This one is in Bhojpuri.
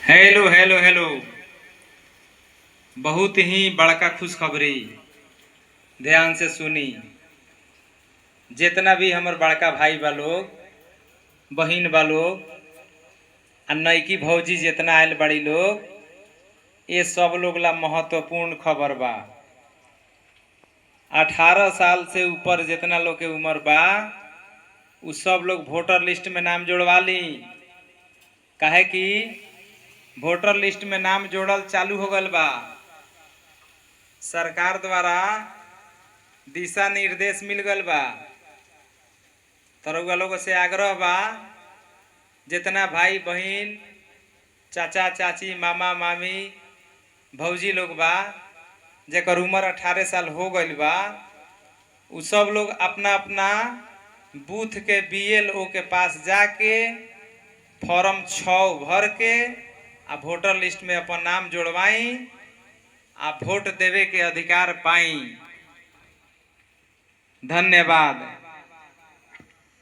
Hello hello hello. बहुत ही बड़का खुशखबरी, ध्यान से सुनी। जितना भी हमर बड़का भाई बा लोग, बहिन बा लोग, आ नईकी भौजी जितना आयल बड़ी लोग, ये सब लोग ला महत्वपूर्ण खबर बा। 18 साल से ऊपर जितना लोग के उम्र बा, उ सब लोग वोटर लिस्ट में नाम जोड़वा ली। काहे कि वोटर लिस्ट में नाम जोड़ल चालू हो गल बा। सरकार द्वारा दिशा निर्देश मिल गल बा। तरुआ लोग से आग्रह बा, जितना भाई बहन, चाचा चाची, मामा मामी, भौजी लोग बा, जेकर उम्र 18 साल हो गईल बा, उ सब लोग अपना अपना बूथ के BLO के पास जाके फॉर्म 6 भर के आ वोटर लिस्ट में अपन नाम जोड़वाई आ वोट देवे के अधिकार पाई। धन्यवाद।